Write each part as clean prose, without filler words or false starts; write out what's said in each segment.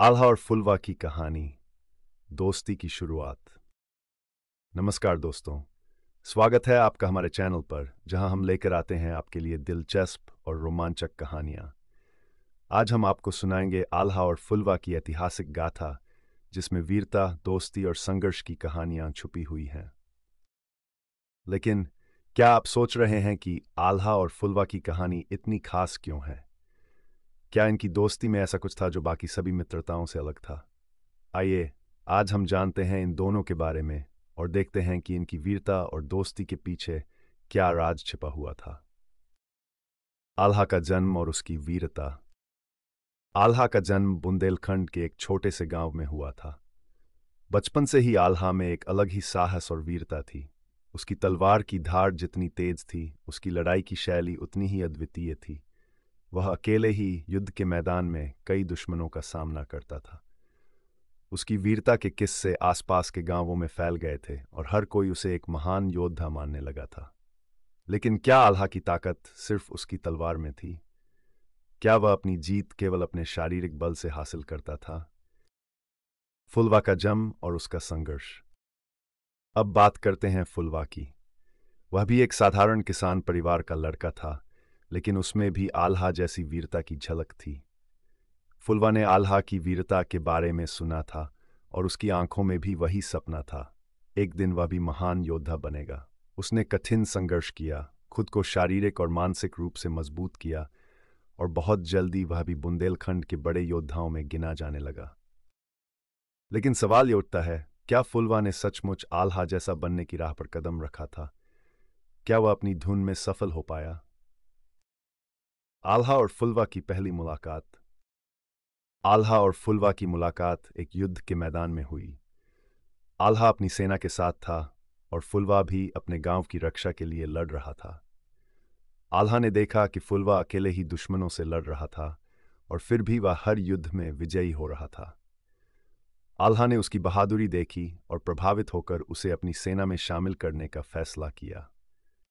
आल्हा और फुलवा की कहानी, दोस्ती की शुरुआत। नमस्कार दोस्तों, स्वागत है आपका हमारे चैनल पर, जहां हम लेकर आते हैं आपके लिए दिलचस्प और रोमांचक कहानियां। आज हम आपको सुनाएंगे आल्हा और फुलवा की ऐतिहासिक गाथा, जिसमें वीरता, दोस्ती और संघर्ष की कहानियां छुपी हुई हैं। लेकिन क्या आप सोच रहे हैं कि आल्हा और फुलवा की कहानी इतनी खास क्यों है? क्या इनकी दोस्ती में ऐसा कुछ था जो बाकी सभी मित्रताओं से अलग था? आइए, आज हम जानते हैं इन दोनों के बारे में और देखते हैं कि इनकी वीरता और दोस्ती के पीछे क्या राज छिपा हुआ था। आल्हा का जन्म और उसकी वीरता। आल्हा का जन्म बुंदेलखंड के एक छोटे से गांव में हुआ था। बचपन से ही आल्हा में एक अलग ही साहस और वीरता थी। उसकी तलवार की धार जितनी तेज थी, उसकी लड़ाई की शैली उतनी ही अद्वितीय थी। वह अकेले ही युद्ध के मैदान में कई दुश्मनों का सामना करता था। उसकी वीरता के किस्से आसपास के गांवों में फैल गए थे और हर कोई उसे एक महान योद्धा मानने लगा था। लेकिन क्या आल्हा की ताकत सिर्फ उसकी तलवार में थी? क्या वह अपनी जीत केवल अपने शारीरिक बल से हासिल करता था? फुलवा का जन्म और उसका संघर्ष। अब बात करते हैं फुलवा की। वह भी एक साधारण किसान परिवार का लड़का था, लेकिन उसमें भी आल्हा जैसी वीरता की झलक थी। फुलवा ने आल्हा की वीरता के बारे में सुना था और उसकी आंखों में भी वही सपना था। एक दिन वह भी महान योद्धा बनेगा। उसने कठिन संघर्ष किया, खुद को शारीरिक और मानसिक रूप से मजबूत किया और बहुत जल्दी वह भी बुंदेलखंड के बड़े योद्धाओं में गिना जाने लगा। लेकिन सवाल ये उठता है, क्या फुलवा ने सचमुच आल्हा जैसा बनने की राह पर कदम रखा था? क्या वह अपनी धुन में सफल हो पाया? आल्हा और फुलवा की पहली मुलाकात। आल्हा और फुलवा की मुलाकात एक युद्ध के मैदान में हुई। आल्हा अपनी सेना के साथ था और फुलवा भी अपने गांव की रक्षा के लिए लड़ रहा था। आल्हा ने देखा कि फुलवा अकेले ही दुश्मनों से लड़ रहा था और फिर भी वह हर युद्ध में विजयी हो रहा था। आल्हा ने उसकी बहादुरी देखी और प्रभावित होकर उसे अपनी सेना में शामिल करने का फैसला किया।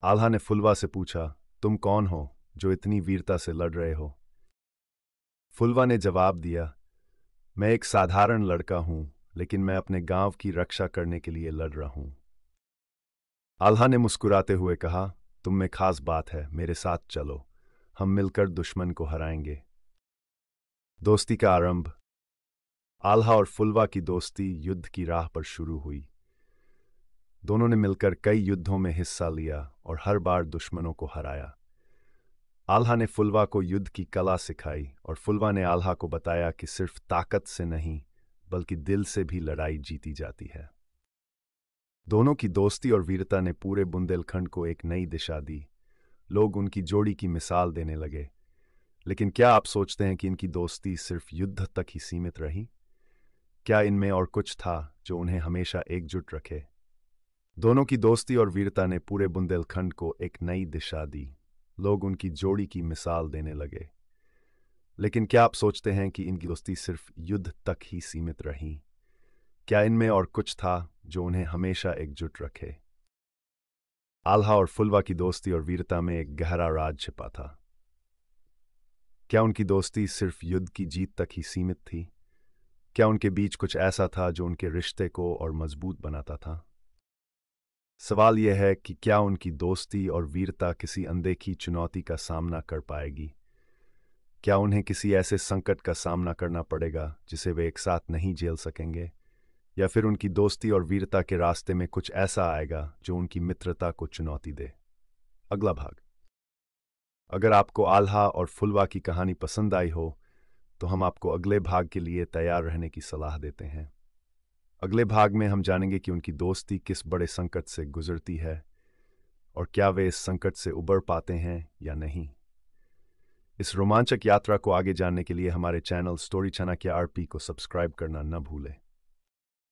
आल्हा ने फुलवा से पूछा, तुम कौन हो जो इतनी वीरता से लड़ रहे हो? फुलवा ने जवाब दिया, मैं एक साधारण लड़का हूं, लेकिन मैं अपने गांव की रक्षा करने के लिए लड़ रहा हूं। आल्हा ने मुस्कुराते हुए कहा, तुम में खास बात है, मेरे साथ चलो, हम मिलकर दुश्मन को हराएंगे। दोस्ती का आरंभ। आल्हा और फुलवा की दोस्ती युद्ध की राह पर शुरू हुई। दोनों ने मिलकर कई युद्धों में हिस्सा लिया और हर बार दुश्मनों को हराया। आल्हा ने फुलवा को युद्ध की कला सिखाई और फुलवा ने आल्हा को बताया कि सिर्फ ताकत से नहीं, बल्कि दिल से भी लड़ाई जीती जाती है। दोनों की दोस्ती और वीरता ने पूरे बुंदेलखंड को एक नई दिशा दी। लोग उनकी जोड़ी की मिसाल देने लगे। लेकिन क्या आप सोचते हैं कि इनकी दोस्ती सिर्फ युद्ध तक ही सीमित रही? क्या इनमें और कुछ था जो उन्हें हमेशा एकजुट रखे? दोनों की दोस्ती और वीरता ने पूरे बुंदेलखंड को एक नई दिशा दी। लोग उनकी जोड़ी की मिसाल देने लगे। लेकिन क्या आप सोचते हैं कि इनकी दोस्ती सिर्फ युद्ध तक ही सीमित रही? क्या इनमें और कुछ था जो उन्हें हमेशा एकजुट रखे? आल्हा और फुलवा की दोस्ती और वीरता में एक गहरा राज छिपा था। क्या उनकी दोस्ती सिर्फ युद्ध की जीत तक ही सीमित थी? क्या उनके बीच कुछ ऐसा था जो उनके रिश्ते को और मजबूत बनाता था? सवाल यह है कि क्या उनकी दोस्ती और वीरता किसी अनदेखी चुनौती का सामना कर पाएगी? क्या उन्हें किसी ऐसे संकट का सामना करना पड़ेगा जिसे वे एक साथ नहीं झेल सकेंगे? या फिर उनकी दोस्ती और वीरता के रास्ते में कुछ ऐसा आएगा जो उनकी मित्रता को चुनौती दे? अगला भाग। अगर आपको आल्हा और फुलवा की कहानी पसंद आई हो, तो हम आपको अगले भाग के लिए तैयार रहने की सलाह देते हैं। अगले भाग में हम जानेंगे कि उनकी दोस्ती किस बड़े संकट से गुजरती है और क्या वे इस संकट से उबर पाते हैं या नहीं। इस रोमांचक यात्रा को आगे जानने के लिए हमारे चैनल स्टोरी चाणक्य आरपी को सब्सक्राइब करना न भूलें।